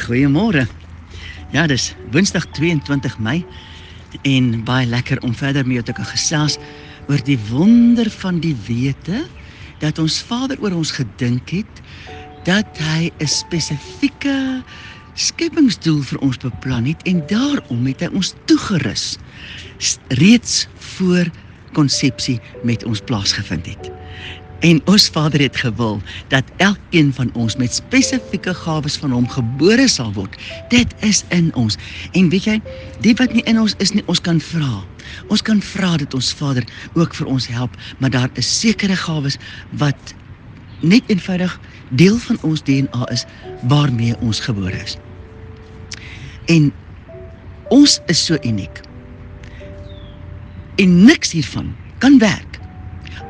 Goeiemôre. Ja, dis Woensdag 22 Mei en baie lekker om verder met jou te kan gesels oor die wonder van die wete dat ons Vader oor ons gedink het, dat hy 'n spesifieke skepingsdoel vir ons beplan het en daarom het hy ons toegerus reeds voor konsepsie met ons plaasgevind het. En ons Vader het gewil dat elkeen van ons met spesifieke gawes van hom gebore sal word. Dit is in ons. En weet jy, die wat nie in ons is nie, ons kan vra. Ons kan vra dat ons Vader ook vir ons help, maar daar is sekere gawes wat net eenvoudig deel van ons DNA is, waarmee ons gebore is. En ons is so uniek. En niks hiervan kan werk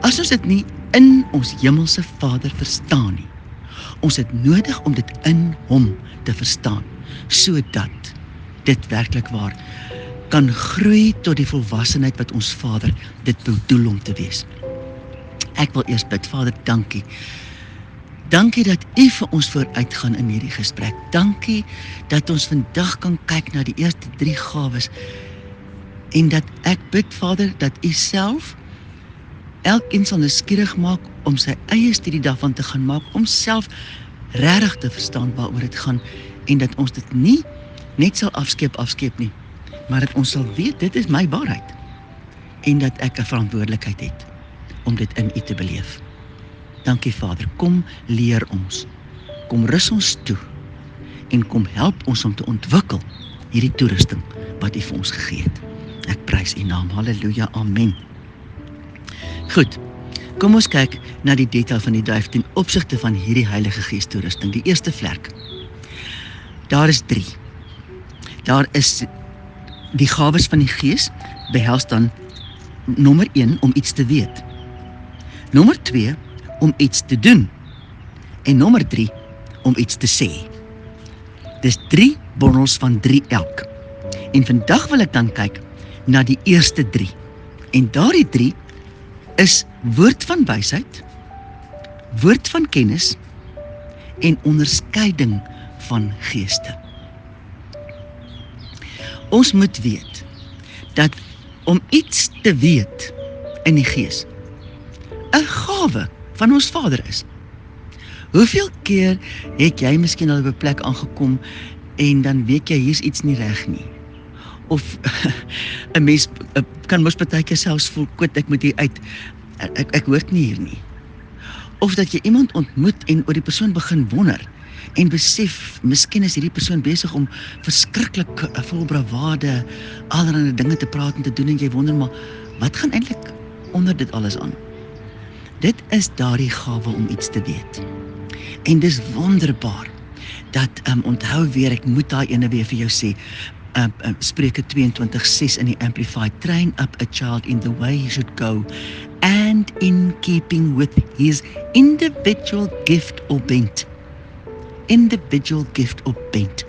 as ons dit nie in ons hemelse Vader verstaan nie. Ons het nodig om dit in hom te verstaan, sodat dit werklik waar kan groei tot die volwassenheid wat ons Vader dit bedoel om te wees. Ek wil eers bid. Vader, dankie. Dankie dat U vir ons vooruitgaan in hierdie gesprek. Dankie dat ons vandag kan kyk na die eerste 3 gawes en dat ek bid, Vader, dat U self elkeen sal nuuskierig maak om sy eie studie daarvan te gaan maak, om self regtig te verstaan waaroor dit gaan en dat ons dit nie net sal afskeep nie, maar dat ons sal weet, dit is my waarheid en dat ek 'n verantwoordelikheid het om dit in U te beleef. Dankie Vader, kom leer ons, kom rus ons toe en kom help ons om te ontwikkel hierdie toerusting wat U vir ons gegee het. Ek prys U naam, halleluja, amen. Goed, kom ons kyk na die detail van die duif ten opsigte van hierdie Heilige Gees toerusting. Die eerste vlek. Daar is 3. Daar is die gawes van die Gees, behels dan nommer 1 om iets te weet. Nommer 2 om iets te doen. En nommer 3 om iets te sê. Dis 3 bondels van 3 elk. En vandag wil ek dan kyk na die eerste 3. En daardie 3 is woord van wysheid, woord van kennis en onderskeiding van geeste. Ons moet weet dat om iets te weet in die Gees 'n gawe van ons Vader is. Hoeveel keer het jy miskien al op 'n plek aangekom en dan weet jy hier's iets nie reg nie? Of 'n mens kan mos partykeer selfs voel, ek moet hier uit, ek hoort nie hier nie. Of dat jy iemand ontmoet en oor die persoon begin wonder en besef, miskien is hierdie persoon besig om verskriklik vol bravade, allerlei dinge te praat en te doen en jy wonder, maar wat gaan eintlik onder dit alles aan? Dit is daardie gawe om iets te weet. En dis wonderbaar dat, onthou weer, ek moet daai ene weer vir jou sê, Spreuke 22:6 in die Amplified, train up a child in the way he should go, and in keeping with his individual gift or bent. Individual gift or bent.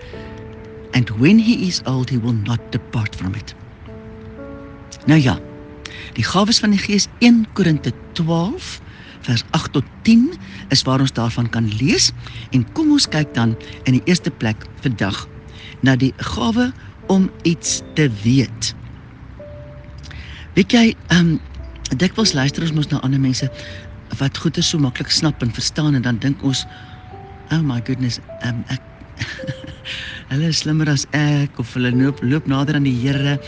And when he is old, he will not depart from it. Nou ja, die gawes van die Gees, 1 Korinte 12, vers 8 tot 10, is waar ons daarvan kan lees, en kom ons kyk dan in die eerste plek vandag na die gawe om iets te weet. Weet jy, dikwels luister ons mos na ander mense wat goeie so maklik snap en verstaan en dan dink ons, oh my goodness, ek hulle is slimmer as ek, of hulle loop nader aan die Here,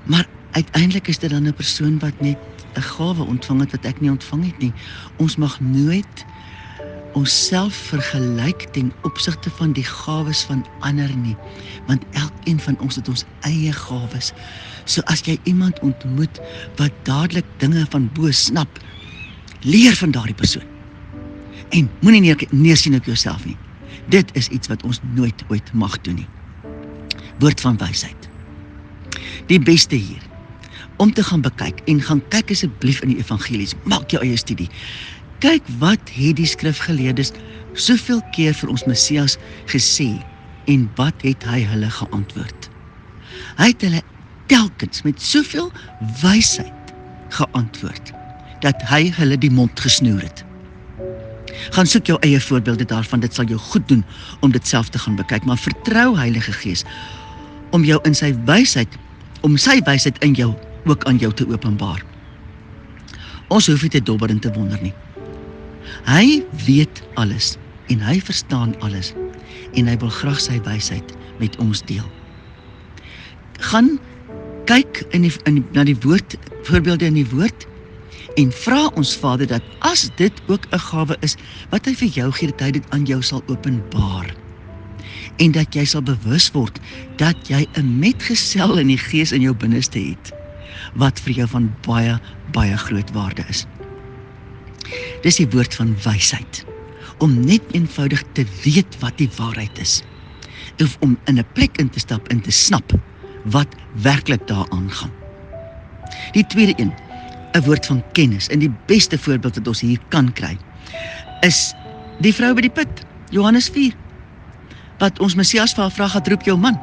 maar uiteindelik is dit dan 'n persoon wat net 'n gawe ontvang het wat ek nie ontvang het nie. Ons mag nooit onsself vergelyk ten opsigte van die gawes van ander nie, want elkeen van ons het ons eie gawes. So as jy iemand ontmoet wat dadelik dinge van bo snap, leer van daardie persoon. En moenie neersien op jouself nie. Dit is iets wat ons nooit ooit mag doen nie. Woord van wysheid. Die beste hier, om te gaan bekyk, en gaan kyk asseblief in die evangelies, maak jou eie studie. Kyk wat het die skrifgeleerdes soveel keer vir ons Messias gesê, en wat het hy hulle geantwoord. Hy het hulle telkens met soveel wysheid geantwoord, dat hy hulle die mond gesnoer het. Gaan soek jou eie voorbeelde daarvan, dit sal jou goed doen om dit self te gaan bekyk, maar vertrou Heilige Gees om jou in sy wysheid, om sy wysheid in jou ook aan jou te openbaar. Ons hoef nie te dobber en te wonder nie. Hy weet alles en hy verstaan alles en hy wil graag sy wysheid met ons deel. Gaan kyk na die woord, voorbeelde in die woord en vra ons Vader dat as dit ook 'n gawe is wat hy vir jou gee, dat hy dit aan jou sal openbaar. En dat jy sal bewus word dat jy 'n metgesel in die Gees in jou binneste het, wat vir jou van baie, baie groot waarde is. Dis die woord van wysheid, om net eenvoudig te weet wat die waarheid is, of om in 'n plek in te stap en te snap wat werklik daar aangaan. Die tweede een, 'n woord van kennis, en die beste voorbeeld wat ons hier kan kry, is die vrou by die put, Johannes 4, wat ons Messias vir haar vra, gaat roep jou man.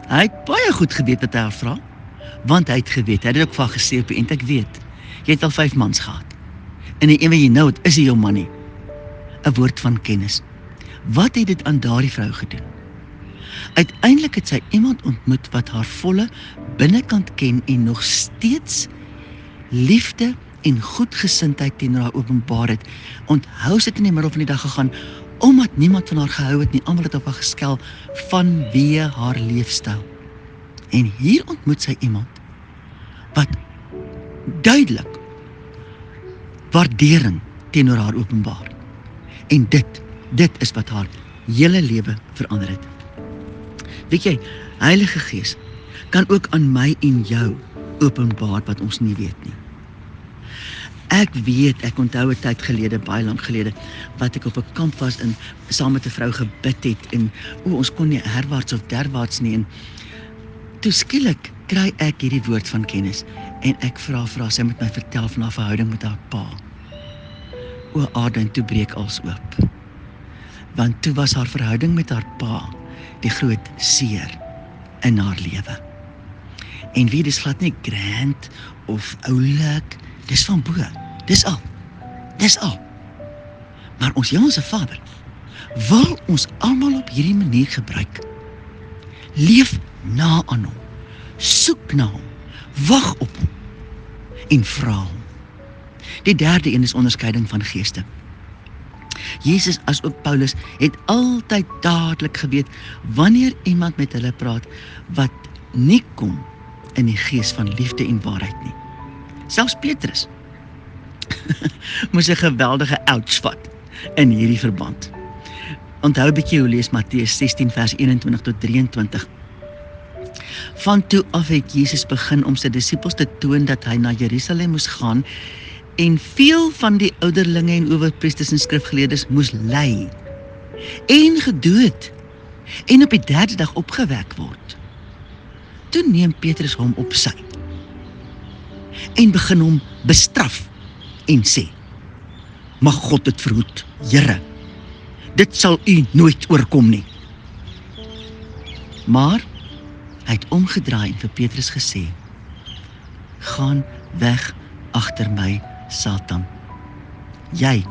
Hy het baie goed geweet wat hy haar vra, want hy het geweet, hy het ook vir haar gesê op die eind, ek weet, jy het al 5 mans gehad, en die een wat jy nou het, is hy jou man nie. 'n woord van kennis. Wat het dit aan daardie vrou gedoen? Uiteindelik het sy iemand ontmoet wat haar volle binnekant ken en nog steeds liefde en goedgesindheid teenoor haar openbaar het. Onthou, sy het in die middel van die dag gegaan, omdat niemand van haar gehou het nie, almal het op haar geskel vanweë haar leefstyl. En hier ontmoet sy iemand wat duidelik waardering teenoor haar openbaar. En dit is wat haar hele lewe verander het. Weet jy, Heilige Gees kan ook aan my en jou openbaar wat ons nie weet nie. Ek onthou 'n tyd gelede, baie lank gelede, wat ek op 'n kamp was en saam met 'n vrou gebid het en ons kon nie herwaarts of derwaarts nie, en toe skielik kry ek hierdie woord van kennis en ek vra sy moet my vertel van haar verhouding met haar pa. O aarde, en toe breek alles oop. Want toe was haar verhouding met haar pa die groot seer in haar lewe. En wie, dis glad nie grand of oulik, dis van bo, dis al. Maar ons Hemelse Vader wil ons almal op hierdie manier gebruik. Leef na aan hom, soek na hom, wag op hom en vra hom. Die derde een is onderskeiding van geeste. Jesus as ook Paulus het altyd dadelik geweet wanneer iemand met hulle praat wat nie kom in die gees van liefde en waarheid nie. Selfs Petrus moes 'n geweldige ouch vat in hierdie verband. Onthou 'n bietjie hoe lees Matteus 16 vers 21 tot 23. Van toe af het Jesus begin om sy disippels te toon dat hy na Jerusalem moes gaan en veel van die ouderlinge en owerpriesters en skrifgeleerdes moes ly en gedood en op die 3de dag opgewek word. Toe neem Petrus hom op sy en begin hom bestraf en sê, mag God dit verhoed, Here, dit sal u nooit oorkom nie. Maar hy het omgedraai en vir Petrus gesê, gaan weg agter my, Satan. Jy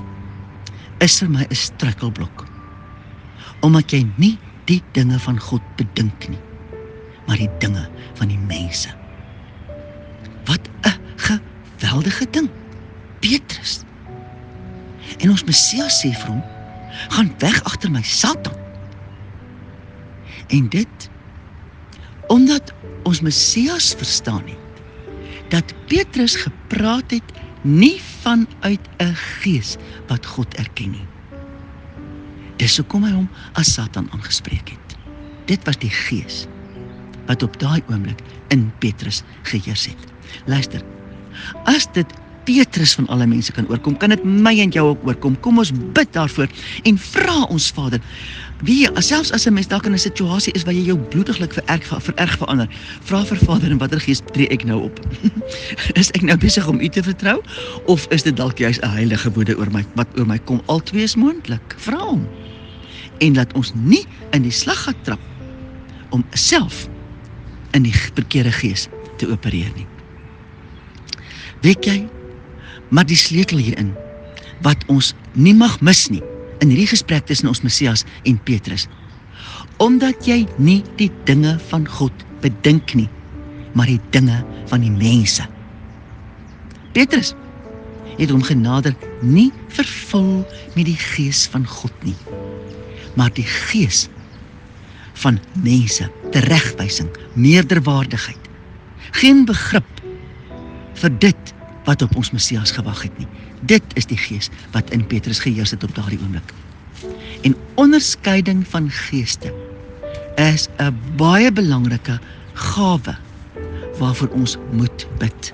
is vir my 'n struikelblok, omdat jy nie die dinge van God bedink nie, maar die dinge van die mense. Wat 'n geweldige ding, Petrus. En ons Messias sê vir hom, gaan weg agter my, Satan. En dit, omdat ons Messias verstaan het, dat Petrus gepraat het nie vanuit 'n gees wat God erken nie. Dis hoekom hy hom as Satan aangespreek het. Dit was die gees wat op daai oomblik in Petrus geheers het. Luister, as dit Petrus van alle mense kan oorkom, kan dit my en jou ook oorkom. Kom ons bid daarvoor en vra ons Vader, wie, selfs as 'n mens dalk in 'n situasie is waar jy jou bloediglik vererg verander, vra vir Vader, in watter gees tree ek nou op? Is ek nou besig om u te vertrou, of is dit dalk juist 'n heilige woede wat oor my kom? Albei is moontlik. Vra hom. En laat ons nie in die slaggat trap om self in die verkeerde gees te opereer nie. Weet jy, maar die sleutel hierin, wat ons nie mag mis nie in hierdie gesprek tussen ons Messias en Petrus. Omdat jy nie die dinge van God bedink nie, maar die dinge van die mense. Petrus het hom genader nie vervul met die gees van God nie, maar die gees van mense, teregwysing, meerderwaardigheid. Geen begrip vir dit wat op ons Messias gewag het nie. Dit is die gees wat in Petrus geheers het op daardie oomblik. En onderskeiding van geeste is 'n baie belangrike gawe waarvoor ons moet bid.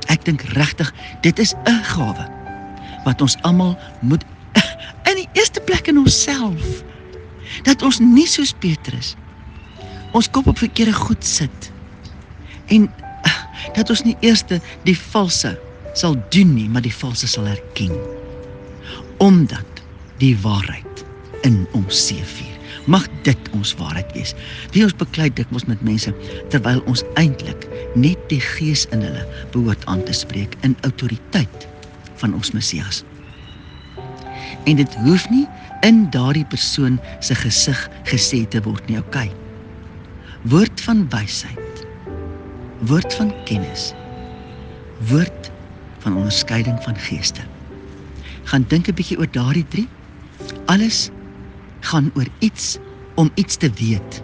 Ek dink regtig, dit is 'n gawe wat ons almal moet, in die eerste plek in onsself, dat ons nie soos Petrus ons kop op verkeerde goed sit en dat ons nie eerste die valse sal doen nie, maar die valse sal erken, omdat die waarheid in ons seëvier. Mag dit ons waarheid wees. Wie ons beklei dikwels met mense, terwyl ons eintlik net die gees in hulle behoort aan te spreek in autoriteit van ons Messias. En dit hoef nie in daardie persoon se gesig gesê te word nie, okay. Woord van wysheid, woord van kennis, woord van onderskeiding van geeste. Gaan dink 'n bietjie oor daardie 3. Alles gaan oor iets, om iets te weet.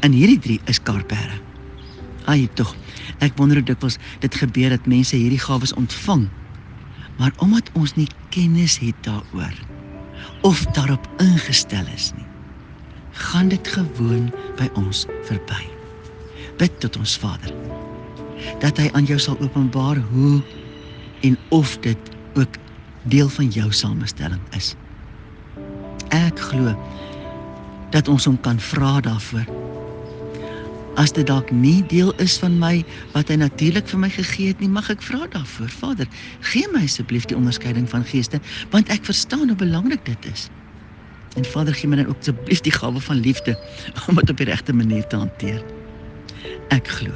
En hierdie 3 is karpere. Ai tog, ek wonder hoe dikwels dit gebeur dat mense hierdie gawes ontvang, maar omdat ons nie kennis het daaroor, of daarop ingestel is nie, gaan dit gewoon by ons verby. Bid tot ons Vader, dat hy aan jou sal openbaar hoe en of dit ook deel van jou samestelling is. Ek glo dat ons hom kan vra daarvoor. As dit dalk nie deel is van my, wat hy natuurlik vir my gegee het nie, mag ek vra daarvoor. Vader, gee my asseblief die onderskeiding van geeste, want ek verstaan hoe belangrik dit is. En Vader, gee my dan ook asseblief die gawe van liefde, om dit op die regte manier te hanteer. Ek glo,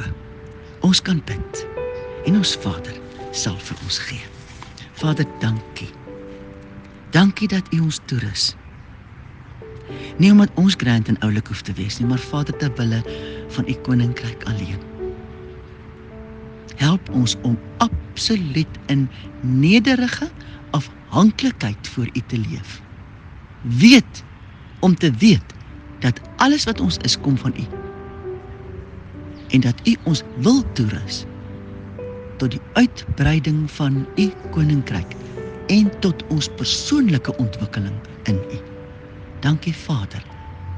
ons kan bid, en ons Vader sal vir ons gee. Vader, dankie. Dankie dat U ons toerus. Nie omdat ons grand en oulik hoef te wees nie, maar Vader, ter wille van U koninkryk alleen. Help ons om absoluut in nederige afhanklikheid voor U te leef. Om te weet dat alles wat ons is, kom van U. En dat U ons wil toerus tot die uitbreiding van U koninkryk en tot ons persoonlike ontwikkeling in U. Dankie Vader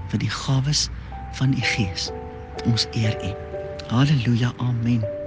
vir die gawes van U Gees. Ons eer U. Halleluja, amen.